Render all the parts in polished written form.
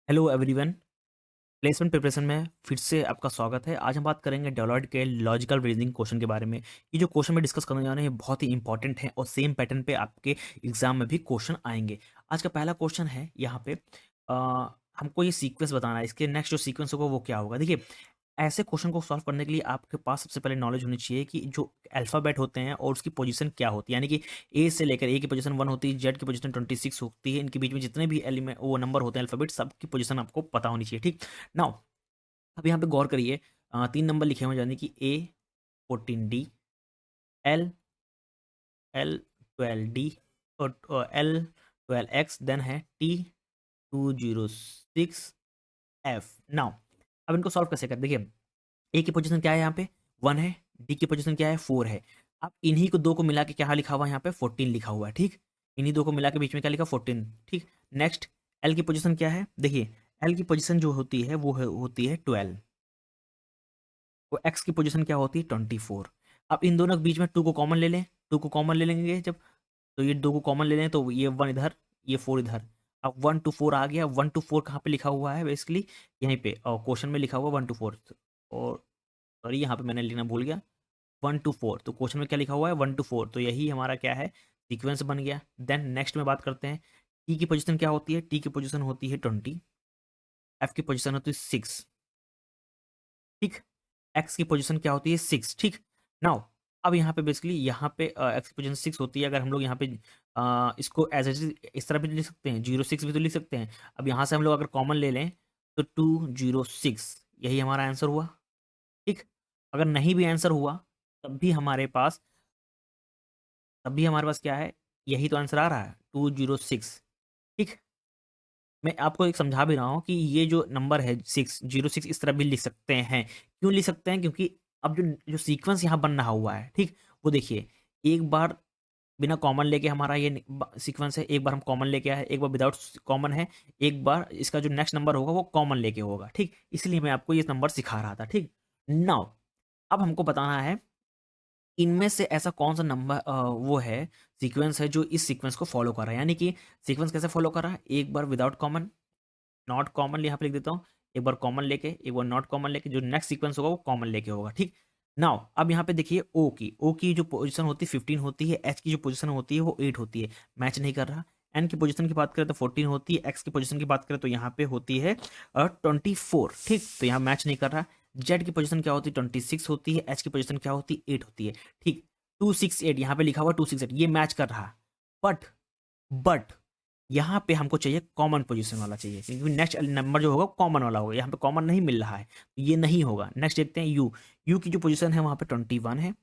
Hello everyone. Placement preparation में फिर से आपका स्वागत है। आज हम बात करेंगे डेलॉयट के लॉजिकल रीजनिंग क्वेश्चन के बारे में। ये जो क्वेश्चन में डिस्कस करने जा रहे हैं ये बहुत ही इंपॉर्टेंट है और सेम पैटर्न पे आपके एग्जाम में भी क्वेश्चन आएंगे। आज का पहला क्वेश्चन है यहाँ पे हमको ये सीक्वेंस बताना है, इसके नेक्स्ट जो सीक्वेंस होगा वो क्या होगा। देखिए, ऐसे क्वेश्चन को सॉल्व करने के लिए आपके पास सबसे पहले नॉलेज होनी चाहिए कि जो अल्फ़ाबेट होते हैं और उसकी पोजीशन क्या होती है। यानी कि ए से लेकर ए की पोजीशन 1 होती है, जेड की पोजीशन 26 होती है। इनके बीच में जितने भी एलिमेंट वो नंबर होते हैं अल्फ़ाबेट, सबकी पोजीशन आपको पता होनी चाहिए। ठीक, नाउ अब यहाँ पे गौर करिए। 3 नंबर लिखे हुए हैं, यानी कि ए 14D, एल एल 12D और एल 12X, देन है टी 206 एफ। नाउ अब इनको सॉल्व कैसे करते, देखिए ए की पोजीशन क्या है यहाँ पे 1 है, डी की पोजीशन क्या है 4 है। अब इन्हीं को दो को मिला के क्या लिखा हुआ है यहाँ पे 14 लिखा हुआ है। ठीक, इन्हीं दो को मिला के बीच में क्या लिखा 14। ठीक, नेक्स्ट एल की पोजीशन क्या है, देखिए एल की पोजीशन जो होती है वो होती है 12। तो एक्स की पोजीशन क्या होती है 24। अब इन दोनों के बीच में 2 को कॉमन ले लें, 2 को कॉमन ले लेंगे जब, तो ये 2 को कॉमन ले लें तो ये 1 इधर, ये 4 इधर। अब 1 to 4 आ गया। 1 to 4 कहाँ पे लिखा हुआ है बेसिकली, यहीं पे और क्वेश्चन में लिखा हुआ 1 to 4। और सॉरी यहाँ पे मैंने लिखना भूल गया, 1 to 4 तो क्वेश्चन में क्या लिखा हुआ है 1 to 4, तो यही हमारा क्या है सीक्वेंस बन गया। देन नेक्स्ट में बात करते हैं, टी की पोजीशन क्या होती है, टी की पोजीशन होती है 20, एफ की पोजीशन होती है 6। ठीक, एक्स की पोजीशन क्या होती है 6। ठीक, नाउ अब यहाँ पे बेसिकली यहाँ पे एक्स की पोजीशन 6 होती है। अगर हम लोग यहाँ पे इसको एज एज इस तरह भी लिख सकते हैं, 06 भी तो लिख सकते हैं। अब यहाँ से हम लोग अगर कॉमन ले लें तो 206, यही हमारा आंसर हुआ। ठीक, अगर नहीं भी आंसर हुआ तब भी हमारे पास क्या है, यही तो आंसर आ रहा है 206। ठीक, मैं आपको एक समझा भी रहा हूँ कि ये जो नंबर है 606 इस तरह भी लिख सकते हैं। क्यों लिख सकते हैं, क्योंकि अब जो जो सीक्वेंस यहाँ बन रहा हुआ है, ठीक, वो देखिए एक बार बिना कॉमन लेके हमारा ये सीक्वेंस है, एक बार हम कॉमन लेके आए, एक बार विदाउट कॉमन है, एक बार इसका जो नेक्स्ट नंबर होगा वो कॉमन लेके होगा। ठीक, इसलिए मैं आपको ये नंबर सिखा रहा था। ठीक, नाउ अब हमको बताना है इनमें से ऐसा कौन सा नंबर वो है सीक्वेंस है जो इस सीक्वेंस को फॉलो कर रहा है। यानी कि सीक्वेंस कैसे फॉलो कर रहा है, एक बार विदाउट कॉमन, नॉट कॉमन यहाँ पे लिख देता हूँ, एक बार कॉमन लेके, एक बार नॉट कॉमन लेके, जो नेक्स्ट सीक्वेंस होगा वो कॉमन लेके होगा। ठीक, नाउ अब यहाँ पे देखिए ओ की जो पोजीशन होती है 15 होती है, एच की जो पोजीशन होती है वो 8 होती है, मैच नहीं कर रहा। एन की पोजीशन की बात करें तो 14 होती है, एक्स की पोजीशन की बात करें तो यहाँ पे होती है 24। ठीक, तो यहाँ मैच नहीं कर रहा। जेड की पोजीशन क्या होती है 26 होती है, एच की पोजीशन क्या होती है 8 होती है। ठीक, 268 यहाँ पे लिखा हुआ 268, ये मैच कर रहा। बट यहाँ पे हमको चाहिए कॉमन पोजीशन वाला चाहिए, क्योंकि नेक्स्ट नंबर जो होगा कॉमन वाला होगा, यहाँ पे कॉमन नहीं मिल रहा है तो ये नहीं होगा। नेक्स्ट देखते हैं यू की जो पोजीशन है वहाँ पे 21 है,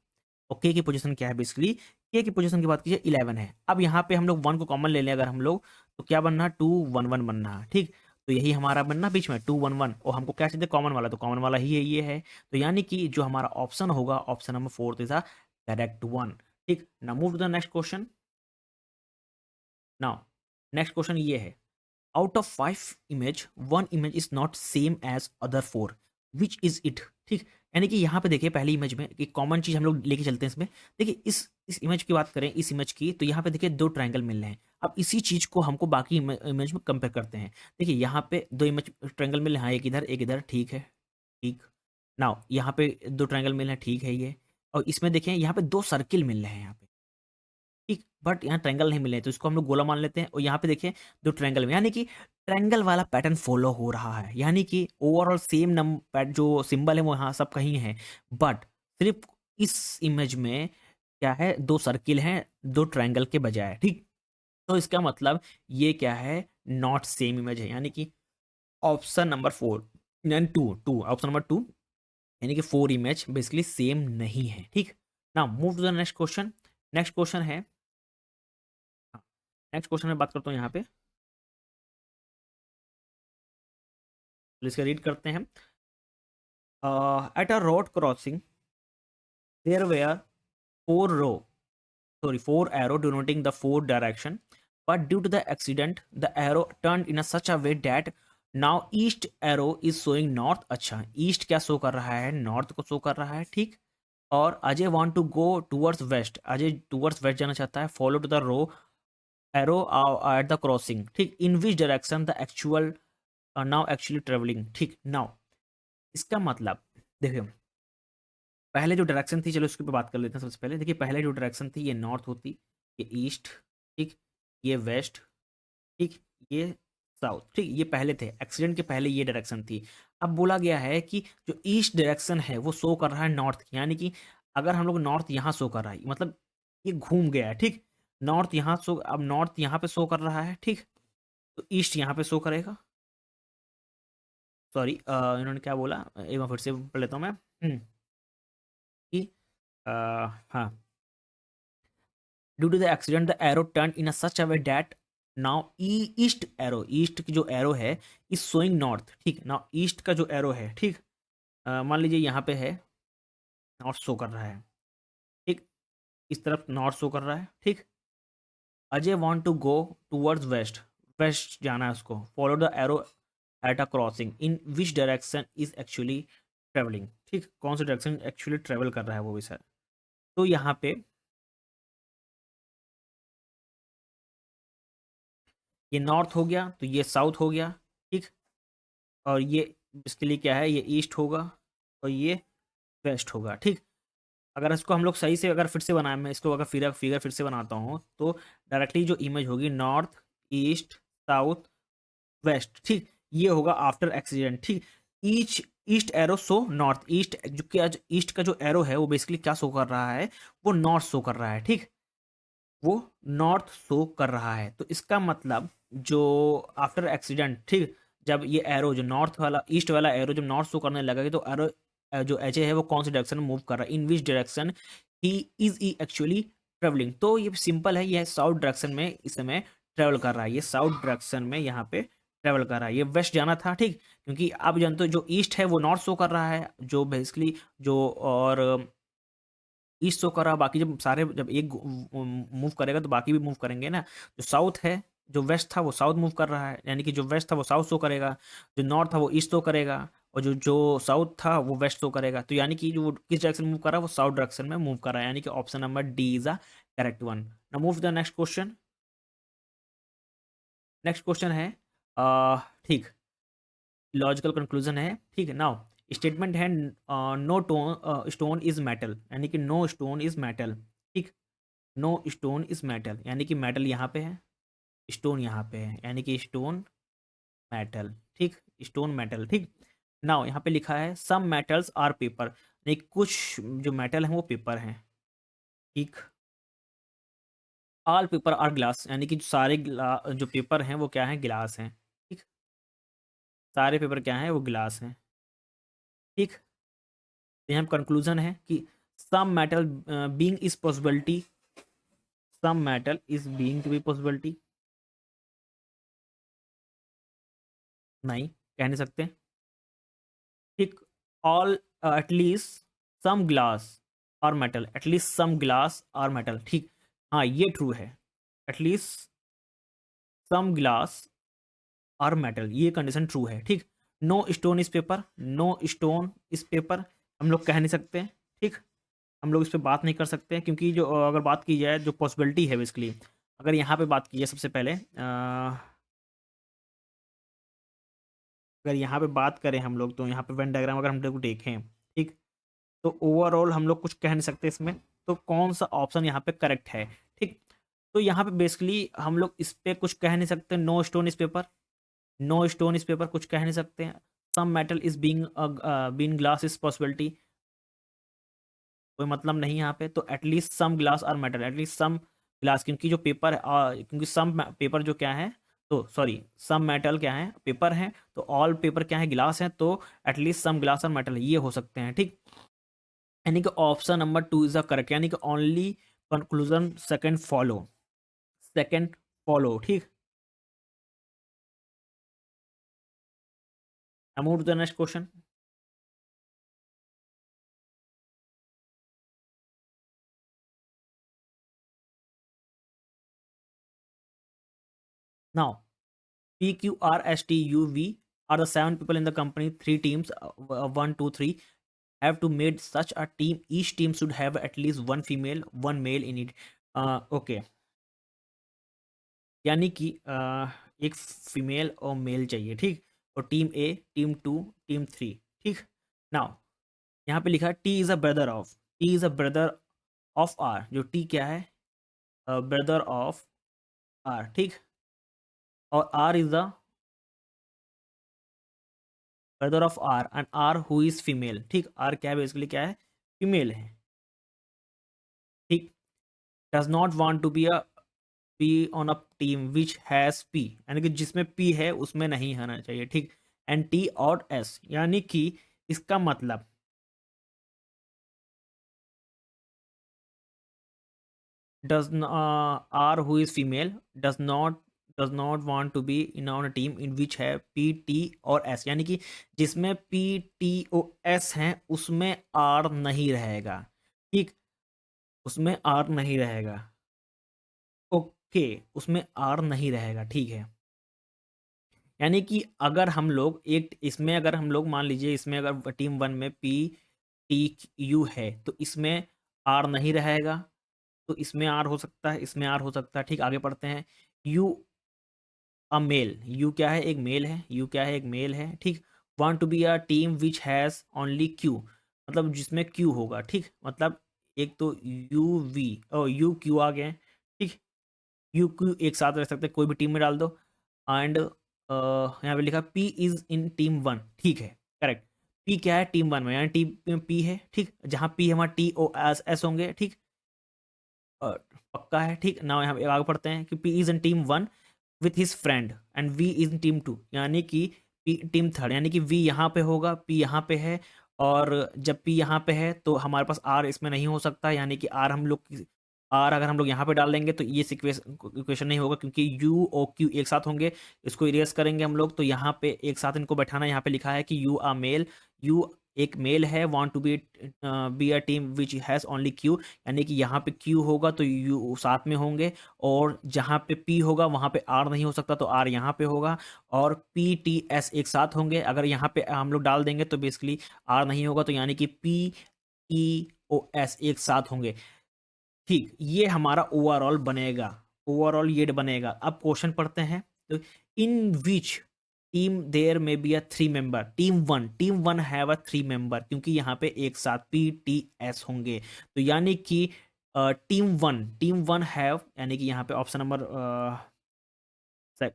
और के की पोजीशन क्या है बेसिकली, के की पोजीशन की बात कीजिए 11 है। अब यहाँ पे हम लोग 1 को कॉमन ले लें अगर हम लोग, तो क्या बनना 211 बनना है। ठीक, तो यही हमारा बनना बीच में 211, और हमको क्या चाहिए कॉमन वाला, तो कॉमन वाला ही है, ये है। तो यानी कि जो हमारा ऑप्शन होगा option number 4 is the correct one. ठीक, now move to the next question. Now next question ये है, out of 5 image 1 image is not same as other 4, which is it. ठीक, यानी कि यहाँ पे देखिए पहली इमेज में एक कॉमन चीज हम लोग लेके चलते हैं इसमें। देखिए इस इमेज की बात करें, इस इमेज की, तो यहाँ पे देखिए 2 ट्रायंगल मिल रहे हैं। अब इसी चीज को हमको बाकी इमेज में कंपेयर करते हैं। देखिए यहाँ पे 2 इमेज ट्रायंगल मिल रहे हैं, एक इधर एक इधर, ठीक है। ठीक, नाउ यहाँ पे 2 ट्रायंगल मिल रहे हैं, ठीक है ये। और इसमें देखें यहाँ पे 2 सर्किल मिल रहे हैं यहाँ पे। ठीक, बट यहाँ ट्रायंगल नहीं मिले तो इसको हम लोग गोला मान लेते हैं, और यहाँ पे देखिए 2 ट्रायंगल में, यानी कि ट्रायंगल वाला पैटर्न फॉलो हो रहा है। यानी कि ओवरऑल सेम नंबर जो सिंबल है वो यहाँ सब कहीं है, बट सिर्फ इस इमेज में क्या है 2 सर्किल हैं 2 ट्रायंगल के बजाय। ठीक, तो इसका मतलब ये क्या है, नॉट सेम इमेज है। यानी कि ऑप्शन नंबर 4 यानी 2 ऑप्शन नंबर 2, यानी कि 4 इमेज बेसिकली सेम नहीं है। ठीक, now move to the next question. Next question है, नेक्स्ट क्वेश्चन में बात करता हूँ यहाँ पे, तो इसका रीड करते हैं। At a road crossing there were 4 arrow denoting the 4 direction, but due to the accident the arrow turned in a such a way that now east arrow is showing north। अच्छा, east क्या show कर रहा है, north को show कर रहा है। ठीक, और Ajay want to go towards west, Ajay towards west जाना चाहता है। Follow to the row arrow at the crossing. ठीक, in which direction the actual now actually travelling. ठीक, नाउ इसका मतलब देखिए, पहले जो डायरेक्शन थी, चलो उसके ऊपर बात कर लेते हैं सबसे पहले। देखिए पहले जो डायरेक्शन थी ये नॉर्थ होती, ये ईस्ट, ठीक, ये वेस्ट, ठीक, ये साउथ, ठीक, ये पहले थे, एक्सीडेंट के पहले ये डायरेक्शन थी। अब बोला गया है कि जो ईस्ट डायरेक्शन है वो शो कर रहा है नॉर्थ की, यानी कि अगर हम लोग नॉर्थ यहाँ शो कर रहा है, मतलब ये घूम गया है, ठीक, नॉर्थ यहाँ शो, अब नॉर्थ यहाँ पे शो कर रहा है, ठीक, तो ईस्ट यहाँ पे शो करेगा। सॉरी, इन्होंने क्या बोला, एक बार फिर से पढ़ लेता हूँ मैं। कि हाँ, due to the accident the arrow turn in such a way that now east arrow, east की जो एरो है इज शोइंग नॉर्थ, ठीक, नाउ ईस्ट का जो एरो है, ठीक, मान लीजिए यहाँ पे है, नॉर्थ शो कर रहा है, ठीक, इस तरफ नॉर्थ शो कर रहा है, ठीक, Ajay want to go towards west, west जाना है उसको, follow the arrow at a crossing, in which direction is actually travelling, ठीक, कौन सा डायरेक्शन एक्चुअली ट्रेवल कर रहा है वो भी सर। तो यहाँ पे ये नॉर्थ हो गया, तो ये साउथ हो गया, ठीक, और ये इसके लिए क्या है, ये ईस्ट होगा और ये वेस्ट होगा, ठीक। अगर इसको हम लोग सही से अगर फिर से बनाए, मैं इसको अगर फिगर फिगर फिर से बनाता हूँ, तो डायरेक्टली जो इमेज होगी नॉर्थ, ईस्ट, साउथ, वेस्ट, ठीक, ये होगा आफ्टर एक्सीडेंट, ठीक। Each east arrow show north, east जो क्या, ईस्ट का जो एरो है वो बेसिकली क्या शो कर रहा है, वो नॉर्थ शो कर रहा है, ठीक, वो नॉर्थ शो कर रहा है। तो इसका मतलब जो आफ्टर एक्सीडेंट, ठीक, जब ये एरो जो नॉर्थ वाला, ईस्ट वाला एरो जब नॉर्थ शो करने लगा, तो एरो जो एच है वो कौन से डायरेक्शन में मूव कर रहा है, in which direction he is ई एक्चुअली ट्रेवलिंग। तो ये सिंपल है, ये साउथ डायरेक्शन में इस समय ट्रेवल कर रहा है, ये साउथ डायरेक्शन में यहाँ पे ट्रेवल कर रहा है, ये वेस्ट जाना था, ठीक, क्योंकि आप जानते हो जो ईस्ट है वो नॉर्थ शो कर रहा है, जो बेसिकली जो, और ईस्ट शो कर रहा है, बाकी जब सारे जब एक मूव करेगा तो बाकी भी मूव करेंगे ना। जो साउथ है, जो वेस्ट था वो साउथ मूव कर रहा है, यानी कि जो वेस्ट था वो साउथ शो करेगा, जो नॉर्थ था वो ईस्ट शो करेगा, और जो जो साउथ था वो वेस्ट शो करेगा। तो यानी कि जो किस डायरेक्शन मूव कर रहा है, वो साउथ डायरेक्शन में मूव कर रहा है, यानी कि option number D is a correct one. Now move the next question. Next question है, ठीक, लॉजिकल कंक्लूजन है, ठीक है। नाउ स्टेटमेंट है, नो स्टोन इज मेटल, यानी कि नो स्टोन इज मेटल, ठीक, नो स्टोन इज मेटल, यानी कि मेटल यहाँ पे है, स्टोन यहाँ पे है, यानी कि स्टोन मेटल, ठीक, स्टोन मेटल, ठीक। नाउ यहाँ पे लिखा है सम मेटल्स आर पेपर, नहीं, कुछ जो मेटल है वो पेपर हैं, ठीक। ऑल पेपर आर ग्लास, यानी कि जो सारे जो पेपर हैं वो क्या है, गिलास हैं, ठीक, सारे पेपर क्या हैं, वो गिलास हैं, ठीक। तो यहाँ कंक्लूजन है कि some metal being is possibility, some metal is being to be possibility, नहीं, कह नहीं सकते, ठीक। ऑल एटलीस्ट सम ग्लास और मेटल, एटलीस्ट सम ग्लास और मेटल, ठीक, हाँ ये ट्रू है, एटलीस्ट सम ग्लास और मेटल, ये कंडीशन ट्रू है, ठीक। No stone is paper, no stone is paper हम लोग कह नहीं सकते, ठीक, हम लोग इस पर बात नहीं कर सकते, क्योंकि जो अगर बात की जाए जो पॉसिबिलिटी है बेसिकली, अगर यहाँ पे बात की जाए सबसे पहले, अगर यहाँ पे बात करें हम लोग, तो यहाँ पे वेन डायग्राम अगर हम लोग देखें, ठीक, तो ओवरऑल हम लोग कुछ कह नहीं सकते इसमें, तो कौन सा ऑप्शन यहाँ पे करेक्ट है, ठीक। तो यहाँ पे बेसिकली हम लोग इस पे कुछ कह नहीं सकते, no stone is paper, no stone is paper कुछ कह नहीं सकते हैं, some metal is being being glass is possibility, कोई मतलब नहीं यहाँ पे, तो एटलीस्ट सम ग्लास और मेटल, एटलीस्ट सम ग्लास, क्योंकि जो पेपर है, क्योंकि सम पेपर जो क्या है, तो सॉरी, सम मेटल क्या है, पेपर है, तो ऑल पेपर क्या है, ग्लास है, तो एटलीस्ट सम ग्लास और मेटल ये हो सकते हैं, ठीक। यानी कि option number two is the correct, यानी कि only conclusion second follow, second follow, ठीक। I move to the next question. Now P Q R S T U V are the seven people in the company, three teams, one, two, three, have to made such a team. Each team should have at least one female, one male in it. Okay, यानी कि एक female और mail चाहिए, ठीक। और team ए, team 2, team 3। ठीक। Now यहाँ पे लिखा है T is a brother of, T is a brother of R, जो टी क्या है, ब्रदर ऑफ आर। ठीक। और R is the brother of R and R who is female. ठीक। आर क्या है, बेसिकली क्या है, फीमेल है। ठीक। Does not want to be a P on a team which has P, यानी कि जिसमें पी है उसमें नहीं होना चाहिए। ठीक। एंड टी और एस, यानी कि इसका मतलब does R who is female does not want to be in on a team in which है P T और S, यानी कि जिसमें P T और S हैं उसमें R नहीं रहेगा। ठीक। उसमें R नहीं रहेगा। ओके। उसमें R नहीं रहेगा। ठीक है। यानी कि अगर हम लोग एक इसमें, अगर हम लोग मान लीजिए इसमें अगर टीम 1 में P T U है तो इसमें R नहीं रहेगा, तो इसमें आर हो सकता है, इसमें आर हो सकता है। ठीक। आगे पढ़ते हैं। यू अ मेल, यू क्या है, एक मेल है, यू क्या है, एक मेल है। ठीक। Want to be a team which has only Q, मतलब जिसमें क्यू होगा। ठीक। मतलब एक तो यू वी और यू क्यू आ गए। ठीक। यू क्यू एक साथ रह सकते हैं, कोई भी टीम में डाल दो। एंड यहाँ पे लिखा पी इज इन टीम 1। ठीक है, करेक्ट। पी क्या है, टीम 1 में, यानी टीम में पी है। ठीक। जहाँ पी हमारा टी ओ एस एस होंगे। ठीक। पक्का है। ठीक। ना यहाँ पे आगे पढ़ते हैं कि P is in team 1 with his friend and V is in team 2, यानी कि पी टीम 3, यानी कि वी यहाँ पे होगा, पी यहाँ पे है। और जब पी यहाँ पे है तो हमारे पास आर इसमें नहीं हो सकता, यानी कि आर हम लोग आर अगर हम लोग यहाँ पे डाल देंगे तो ये इक्वेशन नहीं होगा, क्योंकि यू और क्यू एक साथ होंगे। इसको इरेज करेंगे हम लोग तो यहाँ पे एक साथ इनको बैठाना। यहाँ पे लिखा है कि यू आर मेल, यू एक मेल है, want to be a team which has only Q, यानी कि यहाँ पे क्यू होगा तो यू साथ में होंगे। और जहाँ पे पी होगा वहाँ पे आर नहीं हो सकता, तो आर यहाँ पे होगा। और पी टी एस एक साथ होंगे, अगर यहाँ पे हम लोग डाल देंगे तो बेसिकली आर नहीं होगा, तो यानी कि पी ई ओ एस एक साथ होंगे। ठीक। ये हमारा ओवरऑल बनेगा, ओवरऑल ये बनेगा। अब क्वेश्चन पढ़ते हैं। तो इन विच टीम देयर में be a 3 member, team one have a 3 member, क्योंकि यहाँ पे एक साथ पी टी एस होंगे। तो यानी कि टीम वन हैव, यानी कि यहाँ पे ऑप्शन नंबर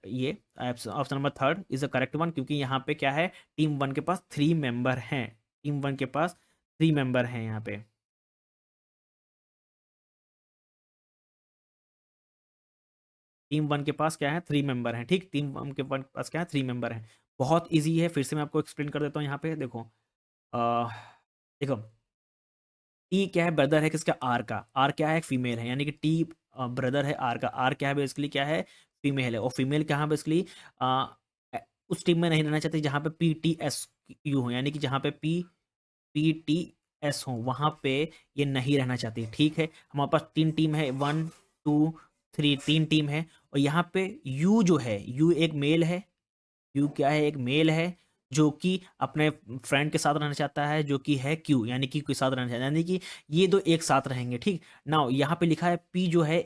ये option number third is the correct one, क्योंकि यहाँ पे क्या है, टीम 1 के पास 3 मेंबर हैं, टीम 1 के पास 3 मेंबर हैं यहाँ पे। टीम 1 के पास क्या है, 3 मेंबर हैं। ठीक। टीम 1 के पास क्या है, 3 मेंबर हैं। बहुत इजी है, फिर से मैं आपको एक्सप्लेन कर देता हूँ। यहाँ पे देखो, अ, देखो टी क्या है, ब्रदर है किसका, आर का। आर क्या है, एक फीमेल है, यानी कि टी ब्रदर है आर का। आर क्या है, बेसिकली क्या है, फीमेल है। और फीमेल क्या है, बेसिकली उस टीम में नहीं रहना चाहती जहाँ पे पी टी एस यू हो, यानी कि जहाँ पे पी पी टी एस हो वहाँ पे ये नहीं रहना चाहती। ठीक है। हमारे पास 3 टीम है, 1 2 3, 3 टीम है। और यहाँ पे यू जो है, यू एक मेल है, क्यू क्या है, एक मेल है, जो कि अपने फ्रेंड के साथ रहना चाहता है, जो कि है क्यू, यानी कि के साथ रहना चाहता है, यानी कि ये दो एक साथ रहेंगे। ठीक। नाउ यहाँ पे लिखा है पी जो है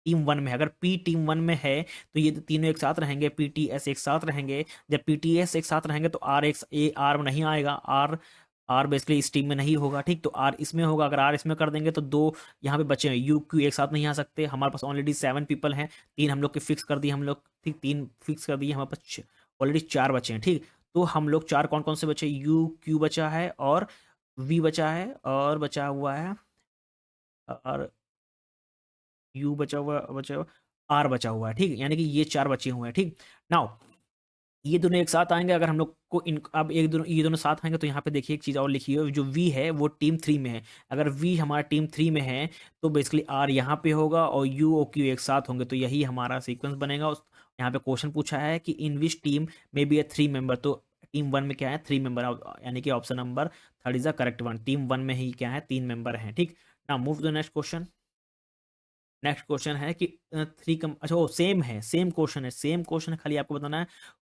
टीम 1 में है, अगर पी टीम 1 में है तो ये तीनों एक साथ रहेंगे, पी टी एस एक साथ रहेंगे। जब पी टी एस एक साथ रहेंगे तो आर एक आर नहीं आएगा, आर आर बेसिकली इस टीम में नहीं होगा। ठीक। तो आर इसमें होगा, अगर आर इसमें कर देंगे तो दो यहाँ पे बचे हैं, यू क्यू एक साथ नहीं आ सकते। हमारे पास ऑलरेडी 7 पीपल हैं, 3 हम लोग के फिक्स कर दिए हम लोग। ठीक। 3 फिक्स कर दिए, हमारे पास ऑलरेडी 4 बचे हैं। ठीक। तो हम लोग 4 कौन कौन से बचे, यू क्यू बचा है और वी बचा है और बचा हुआ है, और यू बचा हुआ आर बचा हुआ है। ठीक। यानी कि ये 4 बचे हुए हैं। ठीक। नाउ ये दोनों एक साथ आएंगे, अगर हम लोग को इन अब एक दोनों ये दोनों साथ आएंगे तो यहाँ पे देखिए एक चीज़ और लिखी है, जो वी है वो टीम 3 में है। अगर वी हमारा टीम 3 में है तो बेसिकली आर यहाँ पे होगा और यू और क्यू एक साथ होंगे, तो यही हमारा सीक्वेंस बनेगा। यहाँ पे क्वेश्चन पूछा है कि इन विच टीम में बी ए 3 मेंबर, तो टीम 1 में क्या है, 3 मेंबर, यानी कि option number third is the correct one. Team 1 में ही क्या है, 3 मेंबर हैं। ठीक। Now move to the next question. Next question है कि अच्छा वो सेम है, सेम क्वेश्चन है, सेम क्वेश्चन है, खाली आपको बताना है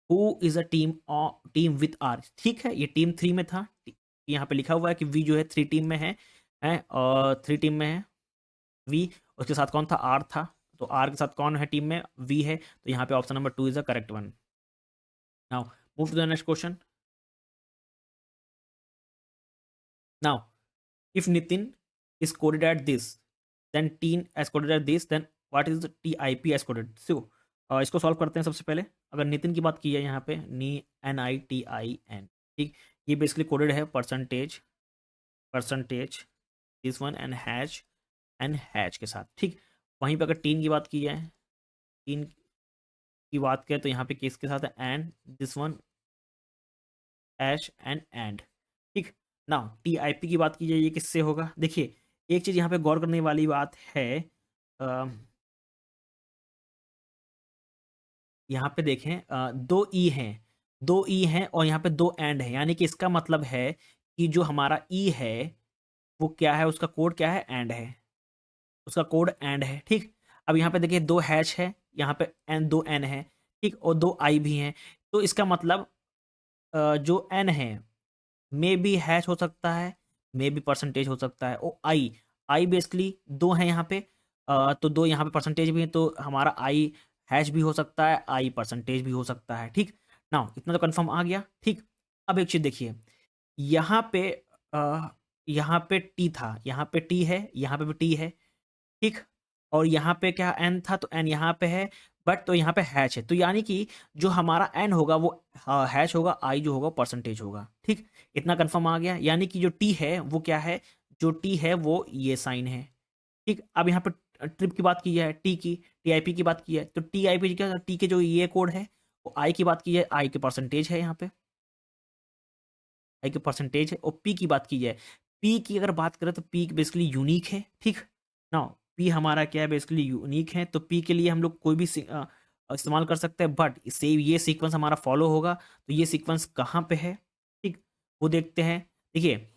who is a team with R. ठीक है। ये टीम 3 में था, यहाँ पे लिखा हुआ है कि वी जो है 3 टीम में है और 3 टीम में है वी। उसके साथ कौन था, आर था। तो आर के साथ कौन है टीम में, वी है, तो यहाँ पे option number 2 is the correct one. Now move to the next question. Now if Nitin is coded at this, then teen as coded at this, then what is the TIP as coded? So इसको solve करते हैं सबसे पहले. अगर नितिन की बात की है यहाँ पे NITIN, ठीक, ये बेसिकली कोडेड है percentage this one and hatch के साथ, ठीक. वहीं पे अगर टीन की बात की जाए, टीन की बात करें तो यहाँ पे किसके साथ है, and this one hash and, ठीक. ना TIP की बात की जाए, ये किससे होगा? देखिए एक चीज यहाँ पे गौर करने वाली बात है, यहाँ पे देखें, दो ई हैं और यहाँ पे दो एंड है, यानी कि इसका मतलब है कि जो हमारा ई है वो क्या है, उसका कोड क्या है, एंड है, उसका कोड एंड है, ठीक. अब यहाँ पे देखिए दो हैश है, यहाँ पे दो एन है, ठीक, और दो आई भी हैं. तो इसका मतलब जो एन है मे बी हैश हो सकता है, मे बी परसेंटेज हो सकता है, और आई बेसिकली दो हैं यहाँ पे, तो दो यहाँ पे परसेंटेज भी हैं, तो हमारा आई हैश भी हो सकता है, आई परसेंटेज भी हो सकता है, ठीक. ना इतना तो कंफर्म आ गया, ठीक. अब एक चीज देखिए, यहाँ पे यहाँ पे टी था, यहाँ पे टी है, यहाँ पे भी टी है, ठीक. और यहाँ पे क्या एन था, तो एन यहाँ पे है, बट तो यहाँ पे हैश है, तो यानी कि जो हमारा एन होगा वो हैश होगा, आई जो होगा परसेंटेज होगा, ठीक. इतना कंफर्म आ गया, यानी कि जो टी है वो क्या है, जो टी है वो ये साइन है, ठीक. अब यहाँ पे ट्रिप की बात की जाए, टी की TIP की बात की है, तो TIP क्या, टी के जो ये कोड है, वो आई की बात की जाए, आई के परसेंटेज है, यहाँ पे आई के परसेंटेज है. और पी की बात की जाए, पी की अगर बात करें तो पी बेसिकली यूनिक है, ठीक. ना पी हमारा क्या है, बेसिकली यूनिक है, तो पी के लिए हम लोग कोई भी इस्तेमाल कर सकते हैं, बट से ये सीक्वेंस हमारा फॉलो होगा, तो ये सीक्वेंस कहाँ पे है, ठीक, वो देखते हैं. देखिए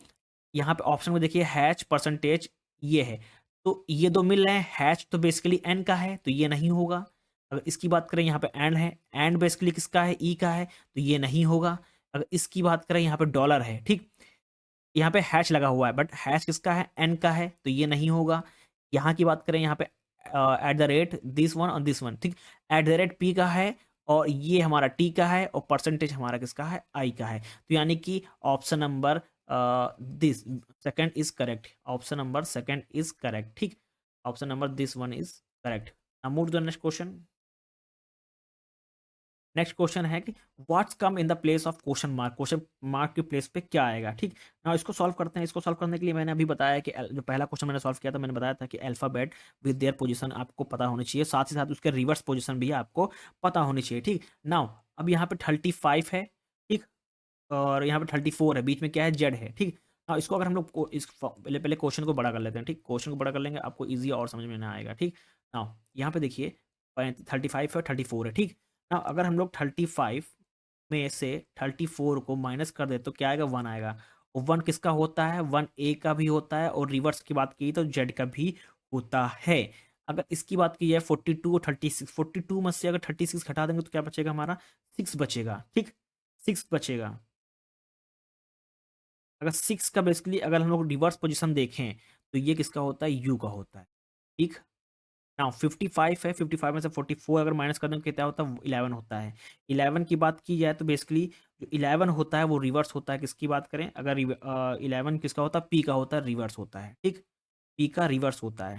यहाँ पे ऑप्शन में देखिए हैच परसेंटेज ये है, तो ये दो मिल रहे हैं, हैच तो बेसिकली एन का है, तो ये नहीं होगा. अगर इसकी बात करें यहाँ पे एंड है, एंड बेसिकली किसका है, ई का है, तो ये नहीं होगा. अगर इसकी बात करें यहाँ पे डॉलर है, ठीक, यहाँ पे हैश लगा हुआ है, बट हैश किसका है, एन का है, तो ये नहीं होगा. यहाँ की बात करें, यहाँ पे at the rate this one और दिस वन, ठीक, एट द रेट पी का है, और ये हमारा टी का है, और परसेंटेज हमारा किसका है, आई का है, तो यानी कि option number this second is correct, option number second is correct, ठीक. Option number this one is correct. Now move to the next question. Next question है कि what's come in the place of question mark के place पे क्या आएगा, ठीक. ना इसको सॉल्व करते हैं. इसको सॉल्व करने के लिए मैंने अभी बताया कि जो पहला क्वेश्चन मैंने सॉल्व किया था, मैंने बताया था कि अल्फाबेट विद देयर पोजीशन आपको पता होनी चाहिए, साथ ही साथ उसके रिवर्स पोजीशन भी आपको पता होनी चाहिए, ठीक. नाउ अब यहाँ पे 35 है, ठीक, और यहाँ पे 34 है, बीच में क्या है, जेड है, ठीक. हाँ इसको अगर हम लोग पहले पहले क्वेश्चन को बड़ा कर लेते हैं, ठीक, क्वेश्चन को बड़ा कर लेंगे, आपको ईजी और समझ में ना आएगा, ठीक. नाउ यहाँ पे देखिए 35 है, 34 है, ठीक. ना अगर हम लोग 35 में से 34 को माइनस कर दे तो क्या आएगा, 1 आएगा. और 1 किसका होता है, 1 ए का भी होता है, और रिवर्स की बात की तो जेड का भी होता है. अगर इसकी बात की जाए 42 और 36, 42 में से अगर 36 हटा देंगे तो क्या बचेगा, हमारा 6 बचेगा, ठीक, 6 बचेगा. अगर 6 का बेसिकली अगर हम लोग रिवर्स पोजीशन देखें तो ये किसका होता है, यू का होता है, ठीक. नाउ 55 है, 55 में से 44 अगर माइनस कर दें तो कितना होता है, 11 होता है. 11 की बात की जाए तो बेसिकली जो 11 होता है वो रिवर्स होता है, किसकी बात करें, अगर 11 किसका होता है, पी का होता है, रिवर्स होता है, ठीक, पी का रिवर्स होता है.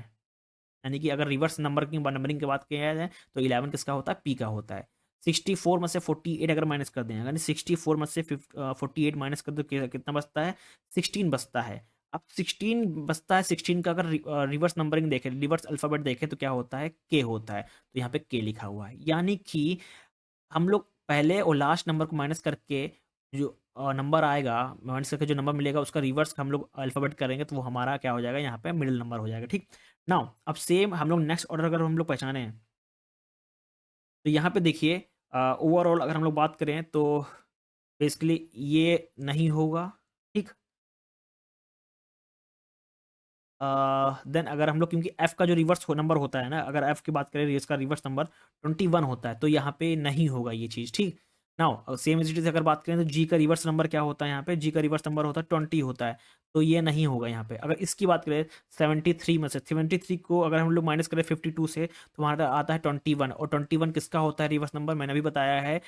यानी कि अगर रिवर्स नंबरिंग की बात किया जाए तो 11 किसका होता है, पी का होता है. 64 में से 48 अगर माइनस कर दें, अगर 64 में से 48 माइनस कर दो कितना बचता है, 16 बचता है. अब 16 बचता है, 16 का अगर रिवर्स नंबरिंग देखें, रिवर्स अल्फाबेट देखें तो क्या होता है, के होता है, तो यहाँ पे के लिखा हुआ है. यानी कि हम लोग पहले और लास्ट नंबर को माइनस करके जो नंबर आएगा, माइनस करके जो नंबर मिलेगा उसका रिवर्स हम लोग अल्फाबेट करेंगे तो वो हमारा क्या हो जाएगा, यहाँ पे मिडिल नंबर हो जाएगा, ठीक. नाउ अब सेम हम लोग नेक्स्ट ऑर्डर अगर हम लोग पहचाने हैं तो यहाँ पे देखिए ओवरऑल अगर हम लोग बात करें तो बेसिकली ये नहीं होगा, ठीक. देन अगर हम लोग, क्योंकि एफ का जो रिवर्स नंबर होता है ना, अगर एफ की बात करें इसका रिवर्स नंबर 21 होता है, तो यहाँ पे नहीं होगा ये चीज़, ठीक. Now same as it is अगर बात करें तो जी का रिवर्स नंबर क्या होता है, यहाँ पे जी का रिवर्स नंबर होता है 20 होता है, तो ये नहीं होगा यहाँ पे. अगर इसकी बात करें 73 में से 73 को अगर हम लोग माइनस करें 52 से तो हमारा आता है 21, और 21 किसका होता है रिवर्स नंबर, मैंने भी बताया है,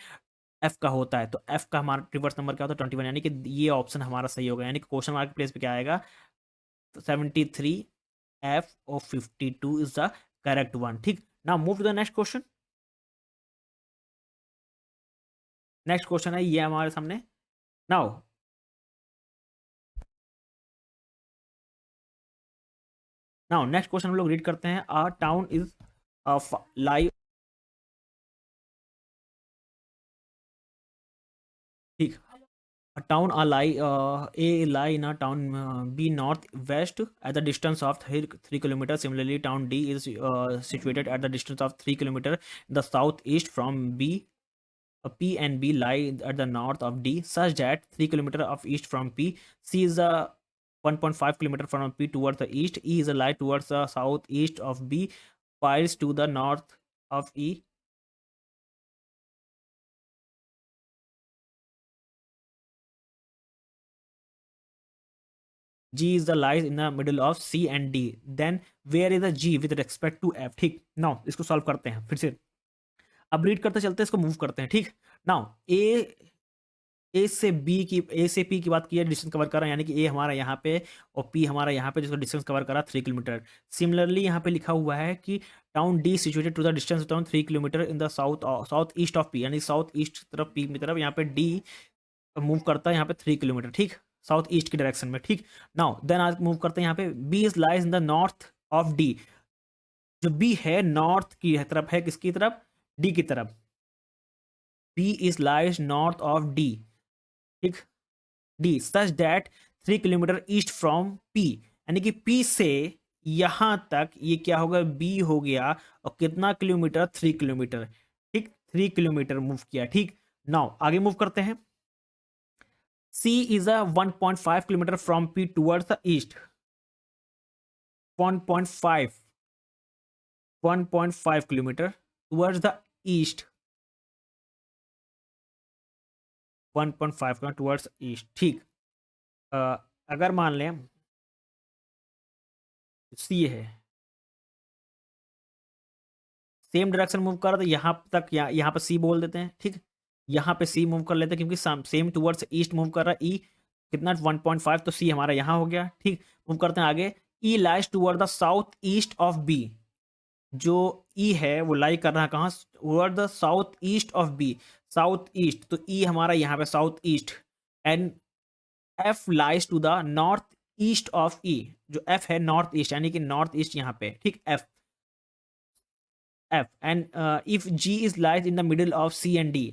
एफ का होता है, तो एफ का हमारा रिवर्स नंबर क्या होता है 21, यानी कि ये ऑप्शन हमारा सही होगा, यानी कि क्वेश्चन मार्क प्लेस पे क्या आएगा 73, एफ और 52 इज द करेक्ट वन। ठीक, now move to the next question. Next question है ये हमारे सामने। नाउ नाउ नेक्स्ट क्वेश्चन हम लोग रीड करते हैं। अ टाउन इज लाई, ठीक, a town A lie in a town B northwest at the distance of 3 kilometers. Similarly, town D is situated at the distance of 3 kilometers in the southeast from B. P and B lie at the north of D, such that 3 kilometers of east from P. C is a 1.5 kilometer from P towards the east. E is a lie towards the southeast of B, miles to the north of E. G is the lies in the middle of C and D. Then where is the G with respect to F? ठीक, now इसको solve करते हैं फिर से। अब read करते चलते हैं, इसको मूव करते हैं। ठीक, नाउ ए से पी की बात की है, डिस्टेंस कवर कर रहा है, यानी कि ए हमारा यहाँ पे और पी हमारा यहाँ पे, जिसका डिस्टेंस कवर कर रहा है 3 किलोमीटर। सिमिलरली यहाँ पे लिखा हुआ है कि town D situated to the distance town 3 kilometre in the south east of P, यानी साउथ ईस्ट तरफ पी की तरफ यहाँ पे डी मूव करता है यहाँ पे 3 किलोमीटर। ठीक, साउथ ईस्ट की डायरेक्शन में। ठीक, नाउ देन आज मूव करते हैं यहाँ पे B is lies in the north of D. जो बी है नॉर्थ की तरफ है, किसकी तरफ, डी की तरफ। B is lies north of D, ठीक, D such that 3 kilometre east from P, यानी कि पी से यहां तक ये क्या होगा, बी हो गया, और कितना किलोमीटर 3 किलोमीटर। ठीक, 3 किलोमीटर मूव किया। ठीक, नाउ आगे मूव करते हैं। C is a 1.5 kilometer from P towards the east. 1.5 kilometer towards the east. 1.5 kilometre towards east. ठीक, अगर मान लें C है, सेम डायरेक्शन मूव कर रहा था यहाँ तक, यहाँ पे C बोल देते हैं। ठीक, यहाँ पे C मूव कर लेते हैं, क्योंकि सेम टूवर्ड्स ईस्ट मूव कर रहा है। E कितना 1.5, तो C हमारा यहाँ हो गया। ठीक, मूव करते हैं आगे। E lies toward the south east of B। जो E है वो लाई कर रहा है कहाँ, toward the south east of B, south east, तो E हमारा यहाँ पे south east. And F lies to the north east of E। जो F है नॉर्थ ईस्ट, यानी कि नॉर्थ ईस्ट यहाँ पे। ठीक, F and if G is lies in the middle of C and D।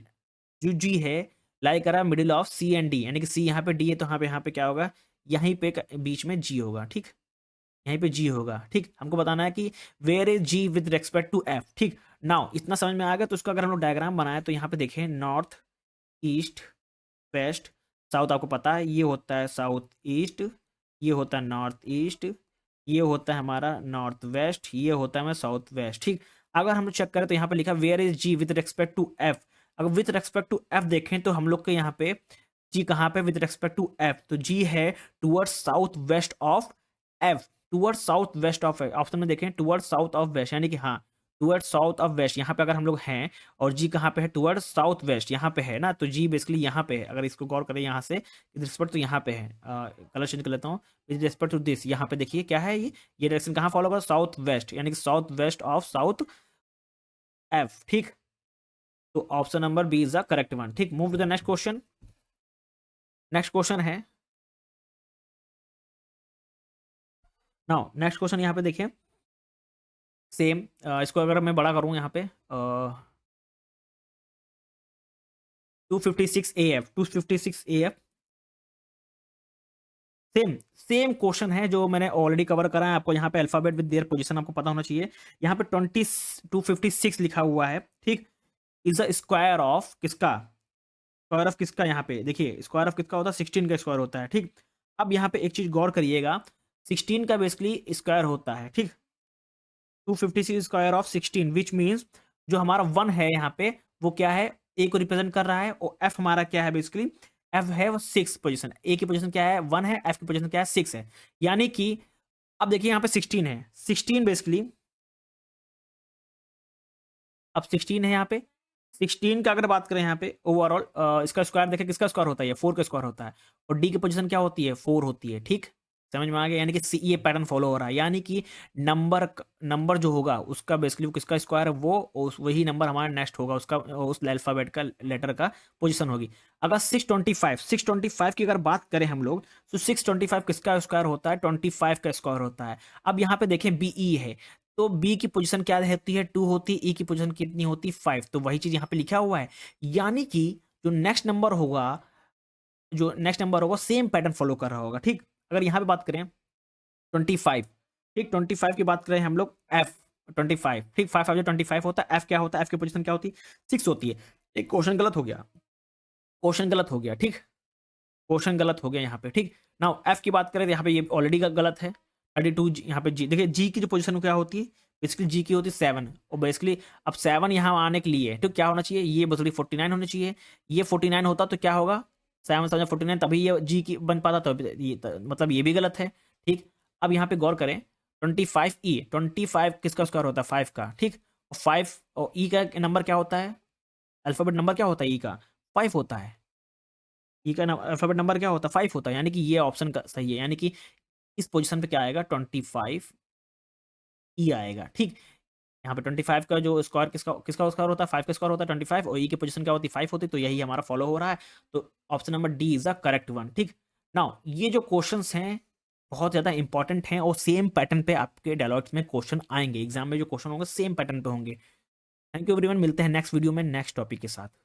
जो G है लाई करा middle of C and D, यानी कि C यहाँ पे, D है, तो यहाँ पे क्या होगा, यहीं पे बीच में G होगा। ठीक, यहीं पे G होगा। ठीक, हमको बताना है कि where is G with respect to F। ठीक, नाउ इतना समझ में आ गया, तो उसका अगर हम लोग डायग्राम बनाए तो यहाँ पे देखें नॉर्थ ईस्ट वेस्ट साउथ, आपको पता है ये होता है साउथ ईस्ट, ये होता है नॉर्थ ईस्ट, ये होता है हमारा नॉर्थ वेस्ट, ये होता है हमारा साउथ वेस्ट। ठीक, अगर हम लोग चेक करें तो यहाँ पे लिखा where is G with respect to F। अगर विद रेस्पेक्ट टू F देखें तो हम लोग के यहाँ पे G कहाँ पे विद रेस्पेक्ट टू F, तो G है towards south west of F, towards south west of option में देखें टूवर्ड्स साउथ ऑफ वेस्ट, यानी कि हाँ टूवर्ड्स साउथ ऑफ वेस्ट यहाँ पे अगर हम लोग हैं, और G कहाँ पे है, टूवर्ड्स साउथ वेस्ट यहाँ पे है ना, तो G बेसिकली यहाँ पे है। अगर इसको गौर करें यहाँ से विद रिस्पेक्ट तो यहाँ पे है, कलर चेंज कर लेता हूँ, विद रिस्पेक्ट टू दिस यहाँ पे देखिए क्या है, ये डायरेक्शन कहाँ फॉलो कर, साउथ वेस्ट, यानी कि south west of south F। ठीक, तो option number B is the correct one. ठीक, move to the next question. Next question है, नाउ नेक्स्ट क्वेश्चन यहाँ पे देखिए सेम, इसको अगर मैं बड़ा करूँ यहाँ पे 256 AF, 256 AF same same question है जो मैंने ऑलरेडी कवर करा है। आपको यहाँ पे अल्फाबेट विद देयर पोजीशन आपको पता होना चाहिए। यहाँ पे 256 लिखा हुआ है। ठीक, इज द स्क्वायर ऑफ किसका, स्क्वायर ऑफ किसका, यहाँ पे देखिए स्क्वायर ऑफ किसका होता है, 16 का स्क्वायर होता है। ठीक, अब यहाँ पे एक चीज गौर करिएगा, 16 का बेसिकली स्क्वायर होता है। ठीक, 256 स्क्वायर ऑफ 16 विच मीन्स जो हमारा 1 है यहाँ पे वो क्या है, ए को रिप्रेजेंट कर रहा है, और एफ हमारा क्या है बेसिकली, एफ है वो 6 पोजीशन, ए की पोजीशन क्या है 1 है, एफ की पोजीशन क्या है 6 है। यानी कि अब देखिए यहाँ पे 16 है, 16 बेसिकली, अब 16 है यहाँ पे, 16 का अगर बात करें यहाँ पे ओवरऑल इसका स्क्वायर देखें, किसका स्क्वायर होता है, ये 4 का स्क्वायर होता है, और डी की पोजीशन क्या होती है, 4 होती है। ठीक, समझ में आ गया, यानी कि ये पैटर्न फॉलो हो रहा है, यानी कि नंबर जो होगा उसका बेसिकली वो किसका स्क्वायर है, वो वही नंबर हमारा नेक्स्ट होगा, उसका उस अल्फाबेट का लेटर का पोजीशन होगी। अगर 625 की अगर बात करें हम लोग, तो 625 किसका स्क्वायर होता है, 25 का स्क्वायर होता है। अब यहाँ पे देखें बीई है, तो बी की पोजीशन क्या होती है, 2 होती है, ई की पोजीशन कितनी होती है, 5, तो वही चीज यहाँ पे लिखा हुआ है। यानी कि जो नेक्स्ट नंबर होगा, सेम पैटर्न फॉलो कर रहा होगा। ठीक, अगर यहाँ पे बात करें 25, ठीक, 25 की बात करें हम लोग, एफ 25, ठीक, 5 5 25 होता है, एफ क्या होता है, एफ की पोजीशन क्या होती है, 6 होती है। एक क्वेश्चन गलत हो गया, क्वेश्चन गलत हो गया, ठीक, क्वेश्चन गलत हो गया यहाँ पे। ठीक, नाउ एफ की बात करें तो यहाँ पे ये ऑलरेडी गलत है। 32 यहाँ पे जी, देखिए जी की जो पोजीशन क्या होती है, बेसिकली जी की होती है 7, और बेसिकली अब 7 यहाँ आने के लिए तो क्या होना चाहिए, ये बेसिकली 49 होना चाहिए। ये 49 होता तो क्या होगा, 7 7 49, तभी ये जी की बन पाता, तो ये मतलब ये भी गलत है। ठीक, अब यहाँ पे गौर करें, 25 किसका स्क्वायर होता है, 5 का। ठीक, 5 और ई का नंबर क्या होता है, अल्फाबेट नंबर क्या होता है ई का, 5 होता है। ई का अल्फाबेट नंबर क्या होता है, 5 होता है, यानी कि ये ऑप्शन का सही है, यानी कि इस पोजीशन पे क्या आएगा, 25 ई आएगा। ठीक, यहाँ पे 25 का जो स्क्वायर किसका किसका स्क्वायर होता है, 5 का स्क्वायर होता है 25, और ई की पोजीशन क्या होती है, 5 होती है, तो यही हमारा फॉलो हो रहा है। तो option number D is the correct one. ठीक, नाउ ये जो क्वेश्चंस हैं बहुत ज़्यादा इंपॉर्टेंट हैं, और सेम पैटर्न पे आपके डायलॉग्स में क्वेश्चन आएंगे, एग्जाम में जो क्वेश्चन होंगे सेम पैटर्न पे होंगे। थैंक यू एवरीवन, मिलते हैं नेक्स्ट वीडियो में नेक्स्ट टॉपिक के साथ।